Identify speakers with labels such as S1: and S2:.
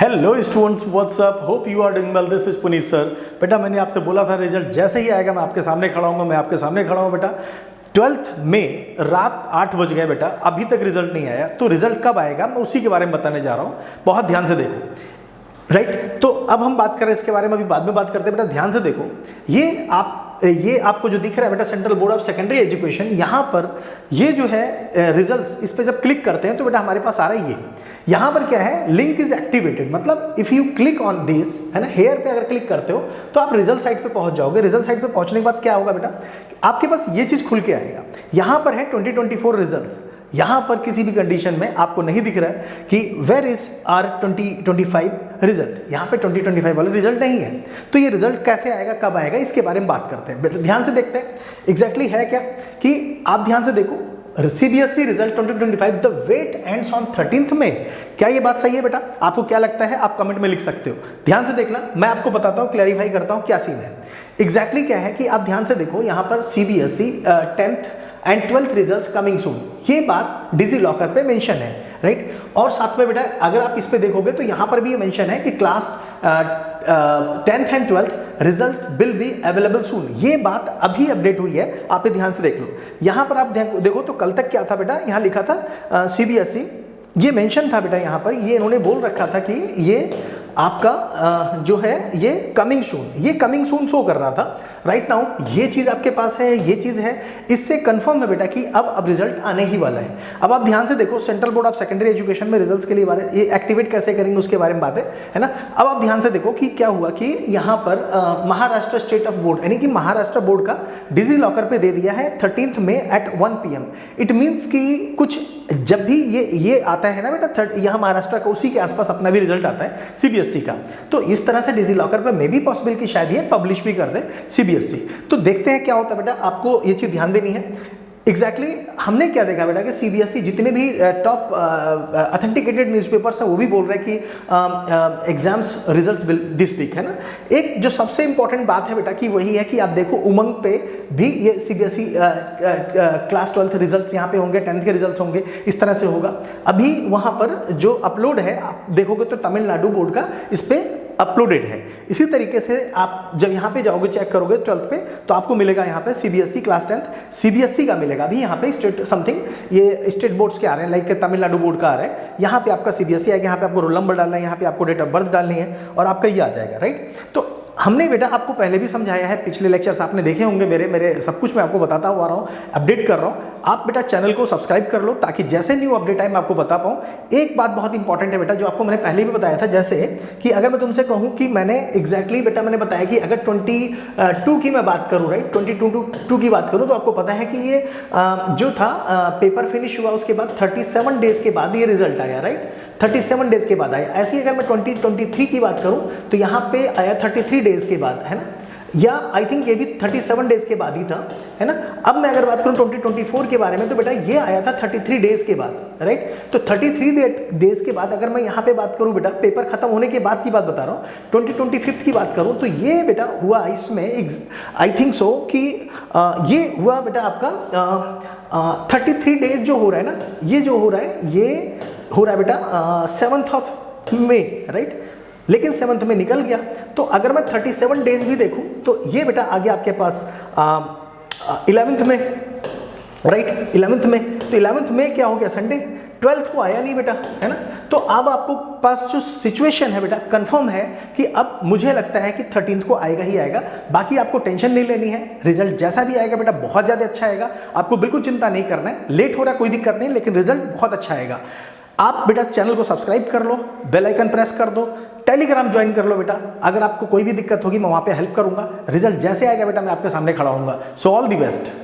S1: Hello students, what's up, hope you are doing well. This is Puneet sir. बेटा मैंने आपसे बोला था रिजल्ट जैसे ही आएगा मैं आपके सामने खड़ा हूँ। मैं आपके सामने खड़ा हूँ बेटा। 12th में रात 8 बज गए बेटा, अभी तक रिजल्ट नहीं आया। तो रिजल्ट कब आएगा मैं उसी के बारे में बताने जा रहा हूँ। बहुत ध्यान से देखो, राइट। तो अब हम बात करें इसके बारे में, अभी बाद में बात करते हैं। बेटा ध्यान से देखो, ये आपको जो दिख रहा है बेटा central board of secondary education, यहाँ पर ये जो है रिजल्ट्स, इस पर जब क्लिक करते हैं तो बेटा हमारे पास आ रहा है ये। यहाँ पर क्या है, लिंक इज एक्टिवेटेड, मतलब if you click on this, है ना, हेयर पे अगर क्लिक करते हो तो आप रिजल्ट साइट पे पहुंच जाओगे। रिजल्ट साइट पे पहुंचने के बाद क्या होगा बेटा, आपके पास ये चीज खुल के आएगा। यहाँ पर है 2024 रिजल्ट्स। यहाँ पर किसी भी कंडीशन में आपको नहीं दिख रहा है कि वेयर इज आर 2025 रिजल्ट। यहाँ पे 2025 वाला रिजल्ट नहीं है। तो ये रिजल्ट कैसे आएगा, कब आएगा, इसके बारे में बात करते हैं। ध्यान से देखते हैं एग्जैक्टली है क्या, कि आप ध्यान से देखो CBSE result 2025 the wait ends on 13th में। क्या ये बात सही है बेटा? आपको क्या लगता है, आप कमेंट में लिख सकते हो। ध्यान से देखना, मैं आपको बताता हूँ, क्लैरिफाई करता हूँ क्या सीन है। एग्जैक्टली क्या है कि आप ध्यान से देखो, यहाँ पर CBSE 10th and 12th results coming soon, ये बात डिजी लॉकर पे मेंशन है, राइट। और साथ में बेटा अगर आप इस पे देखोगे तो यहाँ पर भी ये मेंशन है कि class 10th and 12th result will be available सून। ये बात अभी अपडेट हुई है, आप ध्यान से देख लो। यहाँ पर आप देखो तो कल तक क्या था बेटा, यहाँ लिखा था सीबीएसई, ये मेंशन था बेटा, यहाँ पर ये इन्होंने बोल रखा था कि ये आपका जो है ये कमिंग सून, ये कमिंग सून शो कर रहा था। राइट नाउ ये चीज़ आपके पास है, ये चीज़ है, इससे कंफर्म है बेटा कि अब रिजल्ट आने ही वाला है। अब आप ध्यान से देखो, central board of secondary education में रिजल्ट्स के लिए ये एक्टिवेट कैसे करेंगे उसके बारे में बात है ना। अब आप ध्यान से देखो कि क्या हुआ कि यहाँ पर महाराष्ट्र स्टेट ऑफ बोर्ड, यानी कि महाराष्ट्र बोर्ड का डिजी लॉकर पे दे दिया है 13th में एट 1 PM। इट मीन्स कि कुछ जब भी ये आता है ना बेटा, यहाँ महाराष्ट्र का उसी के आसपास अपना भी रिजल्ट आता है सीबीएसई का। तो इस तरह से डिजी लॉकर पर मे भी पॉसिबल कि शायद ये पब्लिश भी कर दे सीबीएसई। तो देखते हैं क्या होता है बेटा, आपको ये चीज़ ध्यान देनी है। एग्जैक्टली हमने क्या देखा बेटा कि सीबीएसई जितने भी टॉप ऑथेंटिकेटेड न्यूज़पेपर्स हैं वो भी बोल रहे हैं कि एग्जाम्स रिजल्ट्स दिस वीक, है ना। एक जो सबसे इंपॉर्टेंट बात है बेटा कि वही है कि आप देखो उमंग पे भी ये सीबीएसई क्लास 12th रिजल्ट्स यहाँ पे होंगे, 10th के रिजल्ट्स होंगे, इस तरह से होगा। अभी वहाँ पर जो अपलोड है आप देखोगे तो तमिलनाडु बोर्ड का इस पर अपलोडेड है। इसी तरीके से आप जब यहाँ पे जाओगे चेक करोगे 12th पे तो आपको मिलेगा यहाँ पे सीबीएसई क्लास 10th सीबीएसई का मिलेगा। अभी यहाँ पे स्टेट समथिंग ये स्टेट बोर्ड्स के आ रहे हैं, लाइक तमिलनाडु बोर्ड का आ रहा है। यहाँ पे आपका सीबीएसई आएगा, यहाँ पे आपको रोल नंबर डालना है, यहाँ पे आपको डेट ऑफ बर्थ डालनी है और आपका ये आ जाएगा, राइट। तो हमने बेटा आपको पहले भी समझाया है, पिछले लेक्चर्स आपने देखे होंगे मेरे सब कुछ मैं आपको बताता हुआ रहा हूँ, अपडेट कर रहा हूँ। आप बेटा चैनल को सब्सक्राइब कर लो ताकि जैसे न्यू अपडेट आए मैं आपको बता पाऊँ। एक बात बहुत इंपॉर्टेंट है बेटा जो आपको मैंने पहले भी बताया था, जैसे कि अगर मैं तुमसे कहूँ कि मैंने एग्जैक्टली बेटा मैंने बताया कि अगर 22 की मैं बात करूँ, राइट, 22 की बात करूँ तो आपको पता है कि ये जो था पेपर फिनिश हुआ उसके बाद 37 डेज के बाद ये रिजल्ट आया, राइट। 37 डेज के बाद आया। ऐसे ही अगर मैं 2023 की बात करूं तो यहाँ पे आया 33 डेज के बाद, है ना, या आई थिंक ये भी 37 डेज के बाद ही था, है ना। अब मैं अगर बात करूं 2024 के बारे में तो बेटा ये आया था 33 डेज के बाद, राइट। तो 33 डेज के बाद अगर मैं यहाँ पे बात करूं बेटा, पेपर खत्म होने के बाद की बात बता रहा हूँ, 2025 की बात करूं तो ये बेटा हुआ इसमें आई थिंक सो कि ये हुआ बेटा आपका 33 डेज जो हो रहा है ना, ये जो हो रहा है ये हो रहा है बेटा 7th में, राइट। लेकिन 7th में निकल गया। तो अगर मैं 37 डेज भी देखूं तो ये बेटा आ गया आपके पास 11th में, राइट, 11th में। तो 11th में क्या हो गया, संडे। 12th को आया नहीं बेटा, है ना। तो अब आपको पास जो सिचुएशन है बेटा कंफर्म है कि अब मुझे लगता है कि 13th को आएगा ही आएगा। बाकी आपको टेंशन नहीं लेनी है, रिजल्ट जैसा भी आएगा बेटा बहुत ज़्यादा अच्छा आएगा, आपको बिल्कुल चिंता नहीं करना है। लेट हो रहा है कोई दिक्कत नहीं, लेकिन रिजल्ट बहुत अच्छा आएगा। आप बेटा चैनल को सब्सक्राइब कर लो, बेल आइकन प्रेस कर दो, टेलीग्राम ज्वाइन कर लो बेटा। अगर आपको कोई भी दिक्कत होगी मैं वहाँ पे हेल्प करूँगा। रिजल्ट जैसे आएगा बेटा मैं आपके सामने खड़ा होऊंगा। So all the best.